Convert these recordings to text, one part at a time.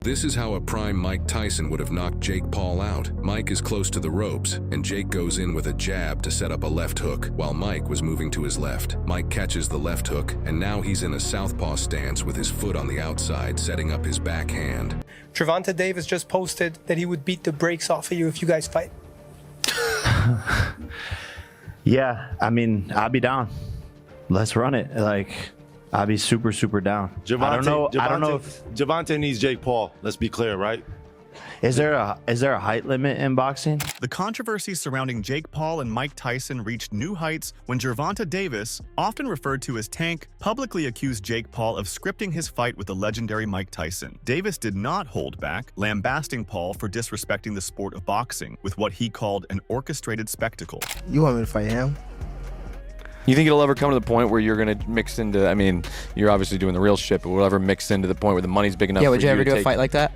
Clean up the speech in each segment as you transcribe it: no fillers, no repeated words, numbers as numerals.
This is how a prime Mike Tyson would have knocked Jake Paul out. Mike is close to the ropes, and Jake goes in with a jab to set up a left hook, while Mike was moving to his left. Mike catches the left hook, and now he's in a southpaw stance with his foot on the outside, setting up his backhand. Gervonta Davis just posted that he would beat the brakes off of you if you guys fight. Yeah, I mean, I'll be down. Let's run it. Like, I'll be super, super down. Gervonta, I don't know if Gervonta needs Jake Paul. Let's be clear, right? is there a height limit in boxing? The controversy surrounding Jake Paul and Mike Tyson reached new heights when Gervonta Davis, often referred to as Tank, publicly accused Jake Paul of scripting his fight with the legendary Mike Tyson. Davis did not hold back, lambasting Paul for disrespecting the sport of boxing with what he called an orchestrated spectacle. You want me to fight him? You think it'll ever come to the point where you're going to mix into, I mean, you're obviously doing the real shit, but will it ever mix into the point where the money's big enough for you to take? Yeah, would you ever do a fight like that?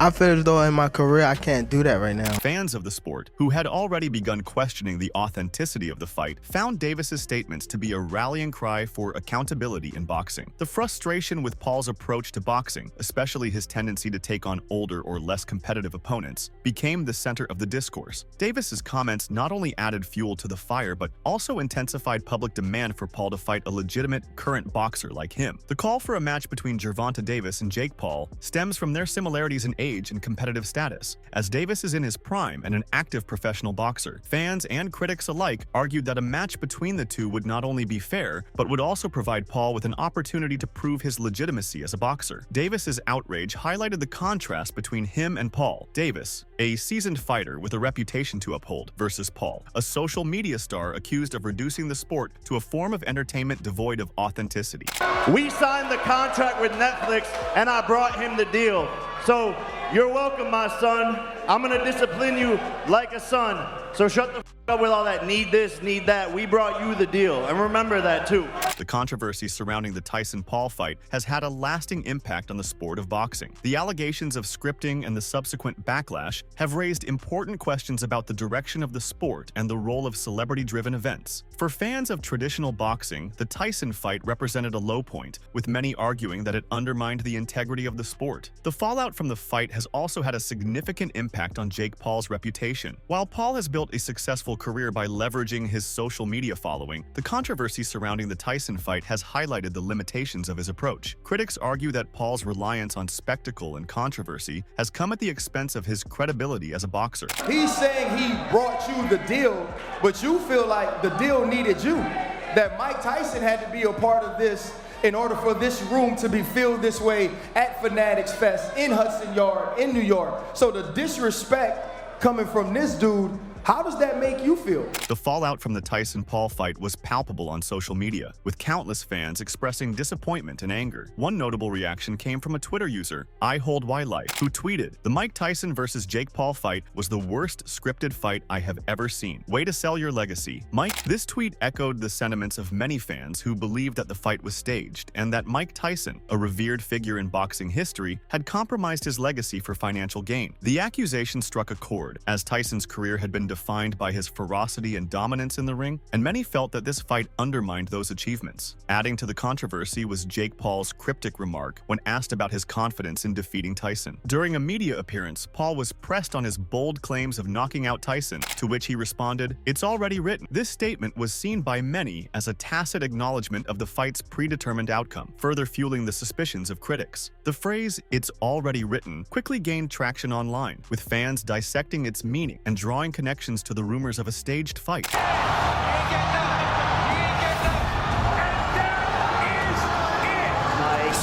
I feel as though in my career I can't do that right now. Fans of the sport, who had already begun questioning the authenticity of the fight, found Davis's statements to be a rallying cry for accountability in boxing. The frustration with Paul's approach to boxing, especially his tendency to take on older or less competitive opponents, became the center of the discourse. Davis's comments not only added fuel to the fire, but also intensified public demand for Paul to fight a legitimate current boxer like him. The call for a match between Gervonta Davis and Jake Paul stems from their similarities in age and competitive status. As Davis is in his prime and an active professional boxer, fans and critics alike argued that a match between the two would not only be fair, but would also provide Paul with an opportunity to prove his legitimacy as a boxer. Davis's outrage highlighted the contrast between him and Paul. Davis, a seasoned fighter with a reputation to uphold, versus Paul, a social media star accused of reducing the sport to a form of entertainment devoid of authenticity. We signed the contract with Netflix, and I brought him the deal. So, you're welcome, my son. I'm gonna discipline you like a son. So shut the f up with all that need this, need that. We brought you the deal, and remember that too. The controversy surrounding the Tyson-Paul fight has had a lasting impact on the sport of boxing. The allegations of scripting and the subsequent backlash have raised important questions about the direction of the sport and the role of celebrity-driven events. For fans of traditional boxing, the Tyson fight represented a low point, with many arguing that it undermined the integrity of the sport. The fallout from the fight has also had a significant impact on Jake Paul's reputation. While Paul has built a successful career by leveraging his social media following, the controversy surrounding the Tyson fight has highlighted the limitations of his approach. Critics argue that Paul's reliance on spectacle and controversy has come at the expense of his credibility as a boxer. He's saying he brought you the deal, but you feel like the deal needed you. That Mike Tyson had to be a part of this in order for this room to be filled this way at Fanatics Fest in Hudson Yard in New York. So the disrespect coming from this dude, how does that make you feel? The fallout from the Tyson-Paul fight was palpable on social media, with countless fans expressing disappointment and anger. One notable reaction came from a Twitter user, IHoldWildlife, who tweeted, "The Mike Tyson versus Jake Paul fight was the worst scripted fight I have ever seen. Way to sell your legacy, Mike." This tweet echoed the sentiments of many fans who believed that the fight was staged and that Mike Tyson, a revered figure in boxing history, had compromised his legacy for financial gain. The accusation struck a chord, as Tyson's career had been defined by his ferocity and dominance in the ring, and many felt that this fight undermined those achievements. Adding to the controversy was Jake Paul's cryptic remark when asked about his confidence in defeating Tyson. During a media appearance, Paul was pressed on his bold claims of knocking out Tyson, to which he responded, "It's already written." This statement was seen by many as a tacit acknowledgement of the fight's predetermined outcome, further fueling the suspicions of critics. The phrase, "it's already written," quickly gained traction online, with fans dissecting its meaning and drawing connections to the rumors of a staged fight. Mike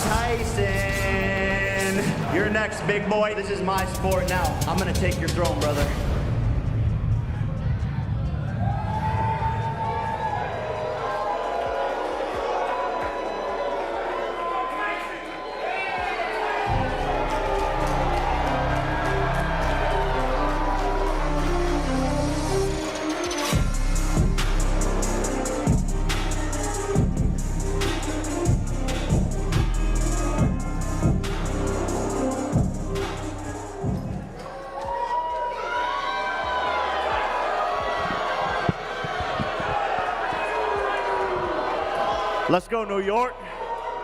Tyson, you're next, big boy. This is my sport now. I'm gonna take your throne, brother. Let's go, New York.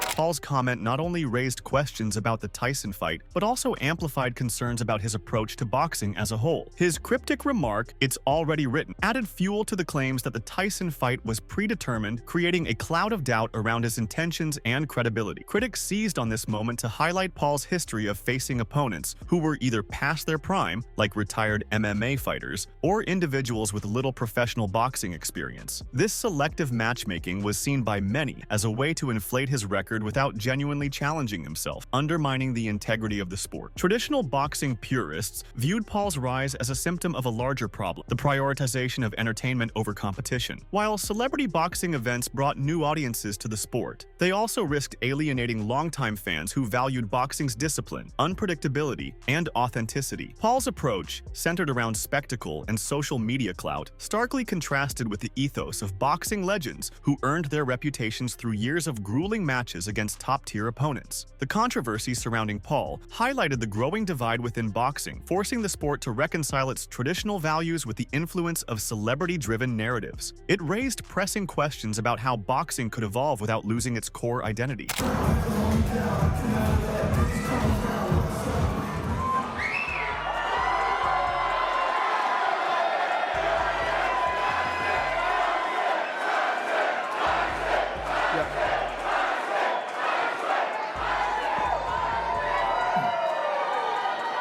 Paul's comment not only raised questions about the Tyson fight, but also amplified concerns about his approach to boxing as a whole. His cryptic remark, "It's already written," added fuel to the claims that the Tyson fight was predetermined, creating a cloud of doubt around his intentions and credibility. Critics seized on this moment to highlight Paul's history of facing opponents who were either past their prime, like retired MMA fighters, or individuals with little professional boxing experience. This selective matchmaking was seen by many as a way to inflate his record without genuinely challenging himself, undermining the integrity of the sport. Traditional boxing purists viewed Paul's rise as a symptom of a larger problem, the prioritization of entertainment over competition. While celebrity boxing events brought new audiences to the sport, they also risked alienating longtime fans who valued boxing's discipline, unpredictability, and authenticity. Paul's approach, centered around spectacle and social media clout, starkly contrasted with the ethos of boxing legends who earned their reputations through years of grueling matches against top-tier opponents. The controversy surrounding Paul highlighted the growing divide within boxing, forcing the sport to reconcile its traditional values with the influence of celebrity-driven narratives. It raised pressing questions about how boxing could evolve without losing its core identity.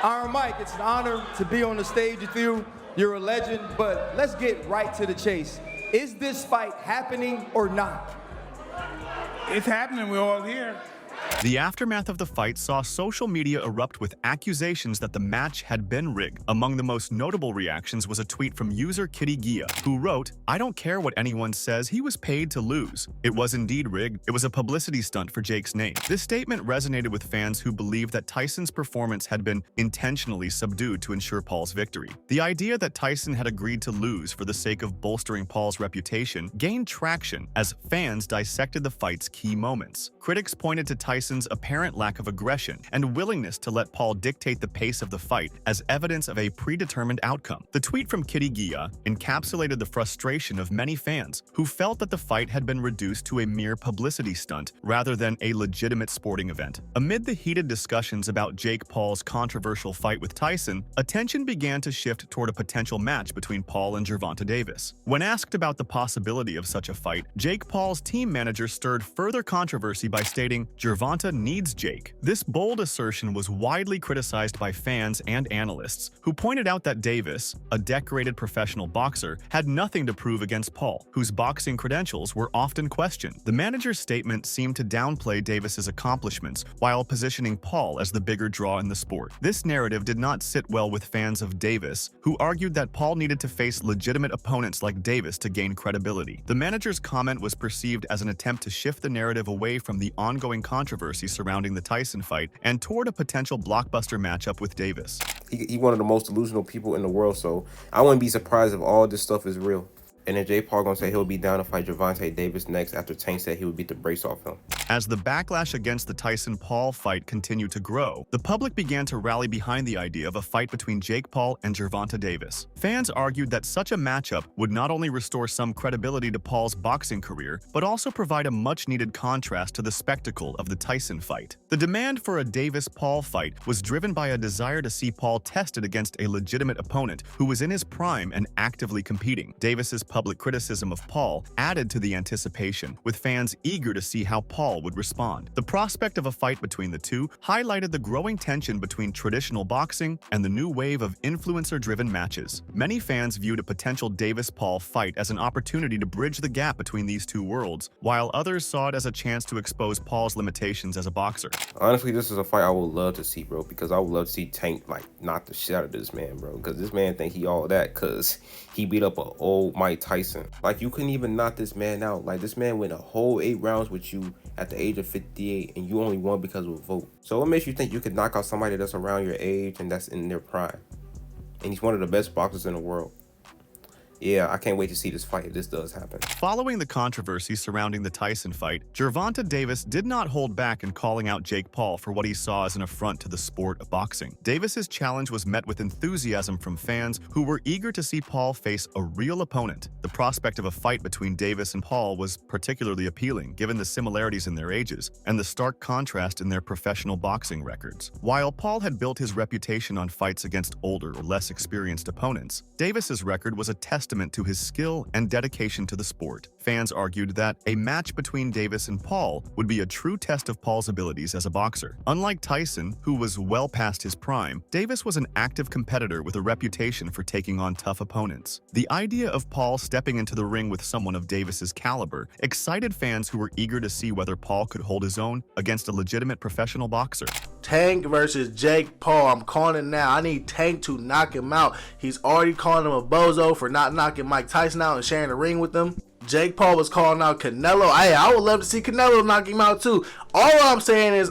Iron Mike, it's an honor to be on the stage with you. You're a legend, but let's get right to the chase. Is this fight happening or not? It's happening. We're all here. The aftermath of the fight saw social media erupt with accusations that the match had been rigged. Among the most notable reactions was a tweet from user Kitty Gia, who wrote, "I don't care what anyone says, he was paid to lose. It was indeed rigged. It was a publicity stunt for Jake's name." This statement resonated with fans who believed that Tyson's performance had been intentionally subdued to ensure Paul's victory. The idea that Tyson had agreed to lose for the sake of bolstering Paul's reputation gained traction as fans dissected the fight's key moments. Critics pointed to Tyson's apparent lack of aggression and willingness to let Paul dictate the pace of the fight as evidence of a predetermined outcome. The tweet from Kitty Gia encapsulated the frustration of many fans who felt that the fight had been reduced to a mere publicity stunt rather than a legitimate sporting event. Amid the heated discussions about Jake Paul's controversial fight with Tyson, attention began to shift toward a potential match between Paul and Gervonta Davis. When asked about the possibility of such a fight, Jake Paul's team manager stirred further controversy by stating, "Gervonta needs Jake." This bold assertion was widely criticized by fans and analysts, who pointed out that Davis, a decorated professional boxer, had nothing to prove against Paul, whose boxing credentials were often questioned. The manager's statement seemed to downplay Davis's accomplishments while positioning Paul as the bigger draw in the sport. This narrative did not sit well with fans of Davis, who argued that Paul needed to face legitimate opponents like Davis to gain credibility. The manager's comment was perceived as an attempt to shift the narrative away from the ongoing controversy surrounding the Tyson fight and toward a potential blockbuster matchup with Davis. He's one of the most delusional people in the world, so I wouldn't be surprised if all this stuff is real. And then Jake Paul gonna say he'll be down to fight Gervonta Davis next after Tank said he would beat the brakes off him. As the backlash against the Tyson-Paul fight continued to grow, the public began to rally behind the idea of a fight between Jake Paul and Gervonta Davis. Fans argued that such a matchup would not only restore some credibility to Paul's boxing career, but also provide a much-needed contrast to the spectacle of the Tyson fight. The demand for a Davis-Paul fight was driven by a desire to see Paul tested against a legitimate opponent who was in his prime and actively competing. Davis's public criticism of Paul added to the anticipation, with fans eager to see how Paul would respond. The prospect of a fight between the two highlighted the growing tension between traditional boxing and the new wave of influencer-driven matches. Many fans viewed a potential Davis-Paul fight as an opportunity to bridge the gap between these two worlds, while others saw it as a chance to expose Paul's limitations as a boxer. Honestly, this is a fight I would love to see, bro, because I would love to see Tank, knock the shit out of this man, bro, because this man think he all that, because he beat up an old Mike Tyson. You couldn't even knock this man out. This man went a whole 8 rounds with you at the age of 58, and you only won because of a vote. So what makes you think you could knock out somebody that's around your age and that's in their prime? And he's one of the best boxers in the world. yeah, I can't wait to see this fight if this does happen. Following the controversy surrounding the Tyson fight, Gervonta Davis did not hold back in calling out Jake Paul for what he saw as an affront to the sport of boxing. Davis's challenge was met with enthusiasm from fans who were eager to see Paul face a real opponent. The prospect of a fight between Davis and Paul was particularly appealing, given the similarities in their ages and the stark contrast in their professional boxing records. While Paul had built his reputation on fights against older or less experienced opponents, Davis's record was a testament to his skill and dedication to the sport. Fans argued that a match between Davis and Paul would be a true test of Paul's abilities as a boxer. Unlike Tyson, who was well past his prime, Davis was an active competitor with a reputation for taking on tough opponents. The idea of Paul stepping into the ring with someone of Davis's caliber excited fans who were eager to see whether Paul could hold his own against a legitimate professional boxer. Tank versus Jake Paul. I'm calling it now. I need Tank to knock him out. He's already calling him a bozo for not knocking Mike Tyson out and sharing the ring with him. Jake Paul was calling out Canelo. I would love to see Canelo knock him out too. All I'm saying is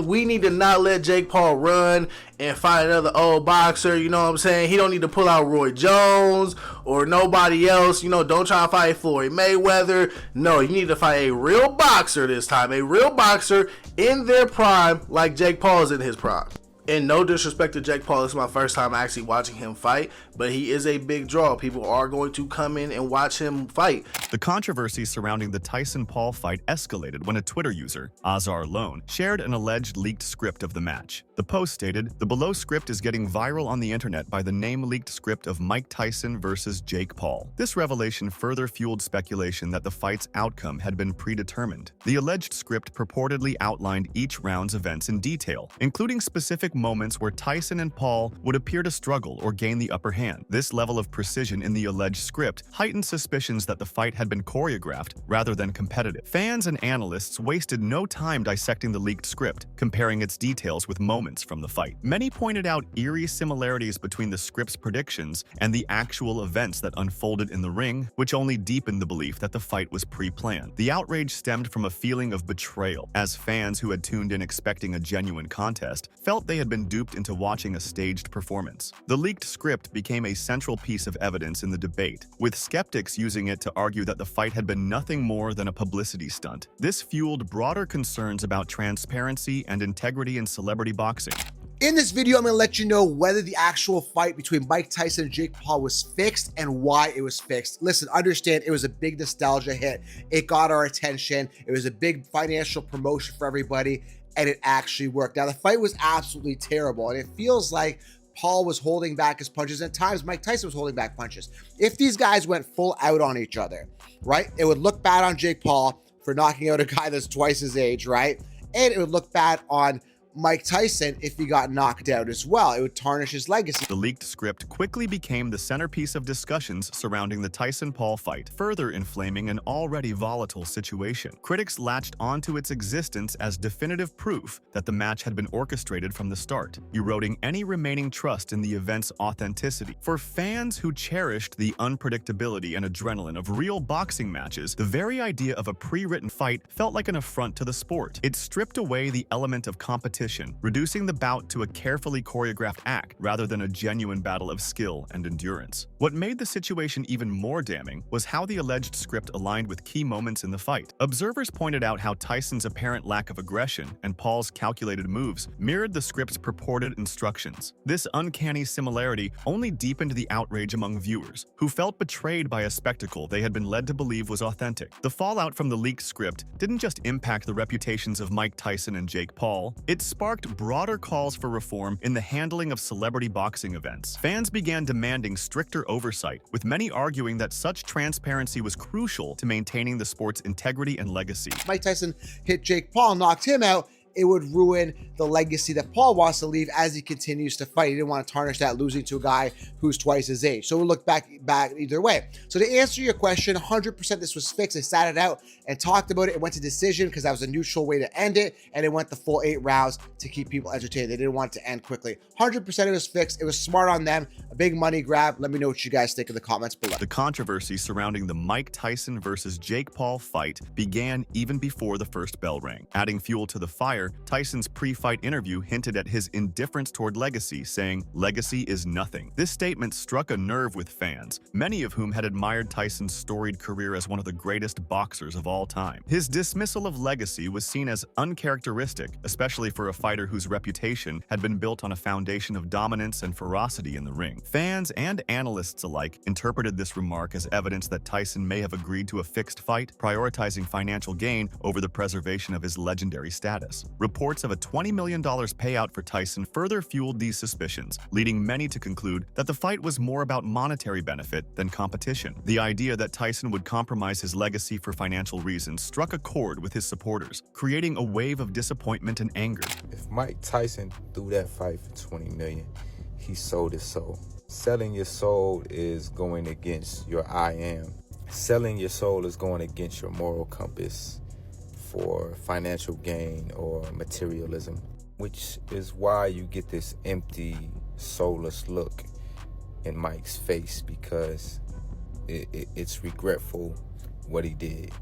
we need to not let Jake Paul run and fight another old boxer. You know what I'm saying? He don't need to pull out Roy Jones or nobody else. You know, don't try to fight Floyd Mayweather. No, you need to fight a real boxer this time. A real boxer in their prime like Jake Paul is in his prime. And no disrespect to Jake Paul, this is my first time actually watching him fight, but he is a big draw. People are going to come in and watch him fight. The controversy surrounding the Tyson-Paul fight escalated when a Twitter user, Azar Lone, shared an alleged leaked script of the match. The post stated, "The below script is getting viral on the internet by the name-leaked script of Mike Tyson versus Jake Paul." This revelation further fueled speculation that the fight's outcome had been predetermined. The alleged script purportedly outlined each round's events in detail, including specific moments where Tyson and Paul would appear to struggle or gain the upper hand. This level of precision in the alleged script heightened suspicions that the fight had been choreographed rather than competitive. Fans and analysts wasted no time dissecting the leaked script, comparing its details with moments from the fight. Many pointed out eerie similarities between the script's predictions and the actual events that unfolded in the ring, which only deepened the belief that the fight was pre-planned. The outrage stemmed from a feeling of betrayal, as fans who had tuned in expecting a genuine contest felt they had been duped into watching a staged performance. The leaked script became a central piece of evidence in the debate, with skeptics using it to argue that the fight had been nothing more than a publicity stunt. This fueled broader concerns about transparency and integrity in celebrity boxing. In this video, I'm going to let you know whether the actual fight between Mike Tyson and Jake Paul was fixed and why it was fixed. Listen, understand it was a big nostalgia hit. It got our attention. It was a big financial promotion for everybody, and it actually worked. Now, the fight was absolutely terrible, and it feels like Paul was holding back his punches. At times, Mike Tyson was holding back punches. If these guys went full out on each other, right, it would look bad on Jake Paul for knocking out a guy that's twice his age, right? And it would look bad on Mike Tyson if he got knocked out as well. It would tarnish his legacy. The leaked script quickly became the centerpiece of discussions surrounding the Tyson-Paul fight, further inflaming an already volatile situation. Critics latched onto its existence as definitive proof that the match had been orchestrated from the start, eroding any remaining trust in the event's authenticity. For fans who cherished the unpredictability and adrenaline of real boxing matches, the very idea of a pre-written fight felt like an affront to the sport. It stripped away the element of competition, reducing the bout to a carefully choreographed act rather than a genuine battle of skill and endurance. What made the situation even more damning was how the alleged script aligned with key moments in the fight. Observers pointed out how Tyson's apparent lack of aggression and Paul's calculated moves mirrored the script's purported instructions. This uncanny similarity only deepened the outrage among viewers, who felt betrayed by a spectacle they had been led to believe was authentic. The fallout from the leaked script didn't just impact the reputations of Mike Tyson and Jake Paul, it sparked broader calls for reform in the handling of celebrity boxing events. Fans began demanding stricter oversight, with many arguing that such transparency was crucial to maintaining the sport's integrity and legacy. Mike Tyson hit Jake Paul, knocked him out. It would ruin the legacy that Paul wants to leave as he continues to fight. He didn't want to tarnish that, losing to a guy who's twice his age. So we'll look back either way. So to answer your question, 100% this was fixed. They sat it out and talked about it. It went to decision because that was a neutral way to end it, and it went the full 8 rounds to keep people entertained. They didn't want it to end quickly. 100% it was fixed. It was smart on them. A big money grab. Let me know what you guys think in the comments below. The controversy surrounding the Mike Tyson versus Jake Paul fight began even before the first bell rang, adding fuel to the fire prior, Tyson's pre-fight interview hinted at his indifference toward legacy, saying, "Legacy is nothing." This statement struck a nerve with fans, many of whom had admired Tyson's storied career as one of the greatest boxers of all time. His dismissal of legacy was seen as uncharacteristic, especially for a fighter whose reputation had been built on a foundation of dominance and ferocity in the ring. Fans and analysts alike interpreted this remark as evidence that Tyson may have agreed to a fixed fight, prioritizing financial gain over the preservation of his legendary status. Reports of a $20 million payout for Tyson further fueled these suspicions, leading many to conclude that the fight was more about monetary benefit than competition. The idea that Tyson would compromise his legacy for financial reasons struck a chord with his supporters, creating a wave of disappointment and anger. If Mike Tyson threw that fight for $20 million, he sold his soul. Selling your soul is going against your I am. Selling your soul is going against your moral compass for financial gain or materialism, which is why you get this empty, soulless look in Mike's face, because it's regretful what he did.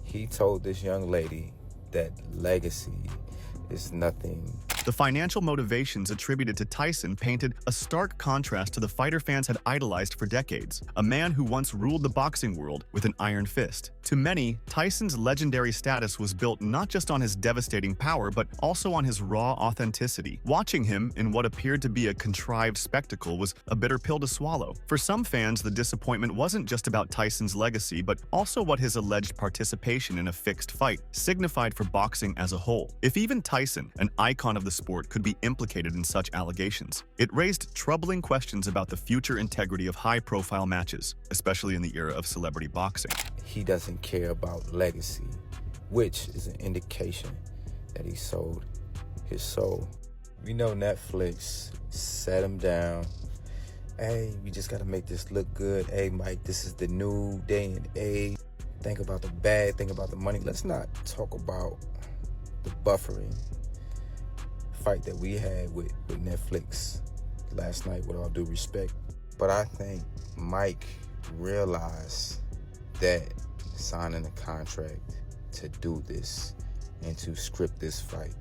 He told this young lady that legacy is nothing. The financial motivations attributed to Tyson painted a stark contrast to the fighter fans had idolized for decades, a man who once ruled the boxing world with an iron fist. To many, Tyson's legendary status was built not just on his devastating power, but also on his raw authenticity. Watching him in what appeared to be a contrived spectacle was a bitter pill to swallow. For some fans, the disappointment wasn't just about Tyson's legacy, but also what his alleged participation in a fixed fight signified for boxing as a whole. If even Tyson, an icon of the sport, could be implicated in such allegations, it raised troubling questions about the future integrity of high-profile matches, especially in the era of celebrity boxing. He doesn't care about legacy, which is an indication that he sold his soul. We know Netflix sat him down. Hey, we just gotta make this look good. Hey, Mike, this is the new day and age. Think about the bag, think about the money. Let's not talk about the buffering fight that we had with Netflix last night, with all due respect. But I think Mike realized that signing a contract to do this and to script this fight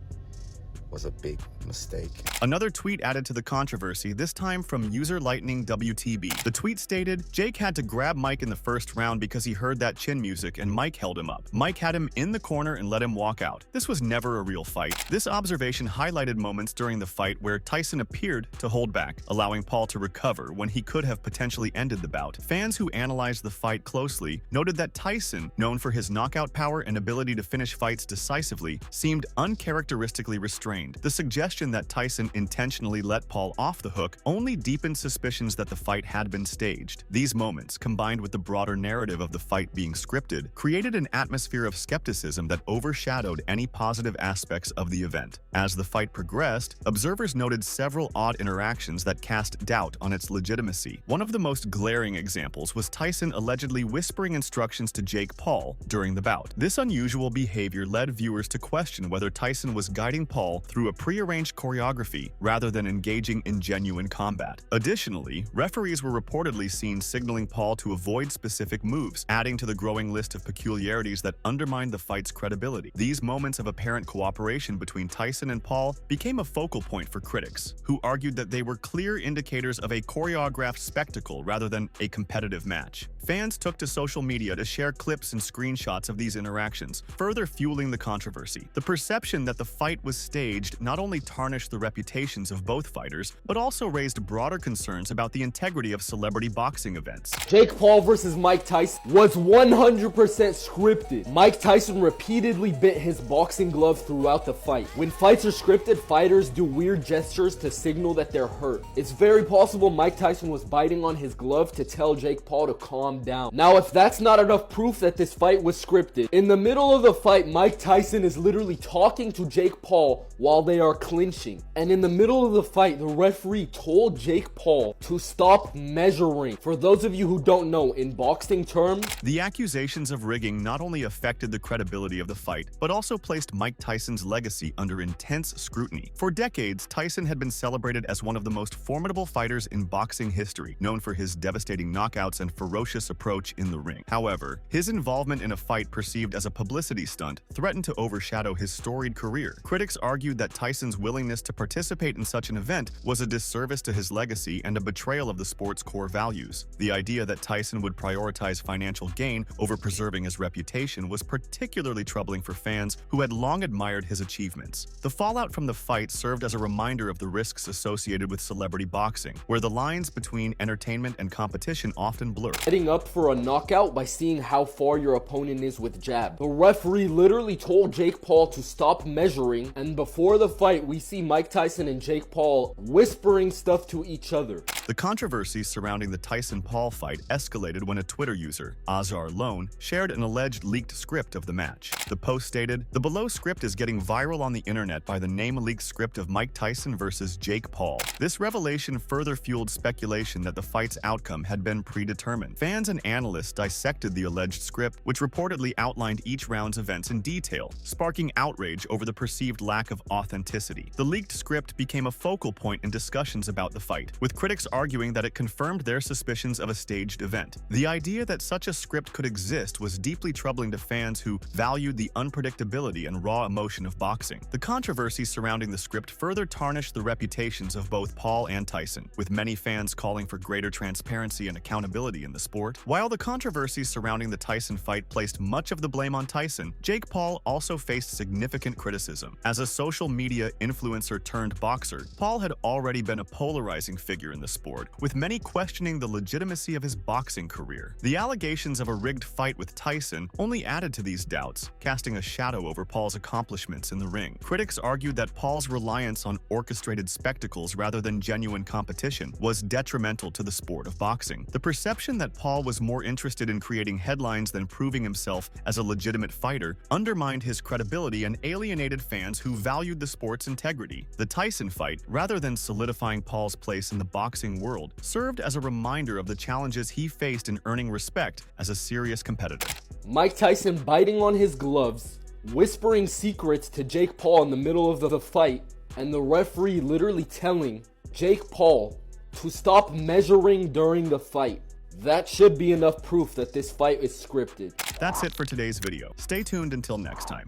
was a big mistake. Another tweet added to the controversy, this time from user Lightning WTB. The tweet stated, "Jake had to grab Mike in the first round because he heard that chin music and Mike held him up. Mike had him in the corner and let him walk out. This was never a real fight." This observation highlighted moments during the fight where Tyson appeared to hold back, allowing Paul to recover when he could have potentially ended the bout. Fans who analyzed the fight closely noted that Tyson, known for his knockout power and ability to finish fights decisively, seemed uncharacteristically restrained. The suggestion that Tyson intentionally let Paul off the hook only deepened suspicions that the fight had been staged. These moments, combined with the broader narrative of the fight being scripted, created an atmosphere of skepticism that overshadowed any positive aspects of the event. As the fight progressed, observers noted several odd interactions that cast doubt on its legitimacy. One of the most glaring examples was Tyson allegedly whispering instructions to Jake Paul during the bout. This unusual behavior led viewers to question whether Tyson was guiding Paul through a prearranged choreography rather than engaging in genuine combat. Additionally, referees were reportedly seen signaling Paul to avoid specific moves, adding to the growing list of peculiarities that undermined the fight's credibility. These moments of apparent cooperation between Tyson and Paul became a focal point for critics, who argued that they were clear indicators of a choreographed spectacle rather than a competitive match. Fans took to social media to share clips and screenshots of these interactions, further fueling the controversy. The perception that the fight was staged not only tarnished the reputations of both fighters, but also raised broader concerns about the integrity of celebrity boxing events. Jake Paul versus Mike Tyson was 100% scripted. Mike Tyson repeatedly bit his boxing glove throughout the fight. When fights are scripted, fighters do weird gestures to signal that they're hurt. It's very possible Mike Tyson was biting on his glove to tell Jake Paul to calm down. Now, if that's not enough proof that this fight was scripted, in the middle of the fight, Mike Tyson is literally talking to Jake Paul while while they are clinching. And in the middle of the fight, the referee told Jake Paul to stop measuring. For those of you who don't know, in boxing terms, the accusations of rigging not only affected the credibility of the fight, but also placed Mike Tyson's legacy under intense scrutiny. For decades, Tyson had been celebrated as one of the most formidable fighters in boxing history, known for his devastating knockouts and ferocious approach in the ring. However, his involvement in a fight perceived as a publicity stunt threatened to overshadow his storied career. Critics argued that Tyson's willingness to participate in such an event was a disservice to his legacy and a betrayal of the sport's core values. The idea that Tyson would prioritize financial gain over preserving his reputation was particularly troubling for fans who had long admired his achievements. The fallout from the fight served as a reminder of the risks associated with celebrity boxing, where the lines between entertainment and competition often blur. Setting up for a knockout by seeing how far your opponent is with jab. The referee literally told Jake Paul to stop measuring, and before the fight, we see Mike Tyson and Jake Paul whispering stuff to each other. The controversy surrounding the Tyson-Paul fight escalated when a Twitter user, Azar Lone, shared an alleged leaked script of the match. The post stated, "The below script is getting viral on the internet by the name-leaked script of Mike Tyson versus Jake Paul." This revelation further fueled speculation that the fight's outcome had been predetermined. Fans and analysts dissected the alleged script, which reportedly outlined each round's events in detail, sparking outrage over the perceived lack of authenticity. The leaked script became a focal point in discussions about the fight, with critics arguing that it confirmed their suspicions of a staged event. The idea that such a script could exist was deeply troubling to fans who valued the unpredictability and raw emotion of boxing. The controversy surrounding the script further tarnished the reputations of both Paul and Tyson, with many fans calling for greater transparency and accountability in the sport. While the controversy surrounding the Tyson fight placed much of the blame on Tyson, Jake Paul also faced significant criticism. As a social media influencer turned boxer, Paul had already been a polarizing figure in the sport, with many questioning the legitimacy of his boxing career. The allegations of a rigged fight with Tyson only added to these doubts, casting a shadow over Paul's accomplishments in the ring. Critics argued that Paul's reliance on orchestrated spectacles rather than genuine competition was detrimental to the sport of boxing. The perception that Paul was more interested in creating headlines than proving himself as a legitimate fighter undermined his credibility and alienated fans who valued the sport's integrity. The Tyson fight, rather than solidifying Paul's place in the boxing world, served as a reminder of the challenges he faced in earning respect as a serious competitor. Mike Tyson biting on his gloves, whispering secrets to Jake Paul in the middle of the fight, and the referee literally telling Jake Paul to stop measuring during the fight. That should be enough proof that this fight is scripted. That's it for today's video. Stay tuned until next time.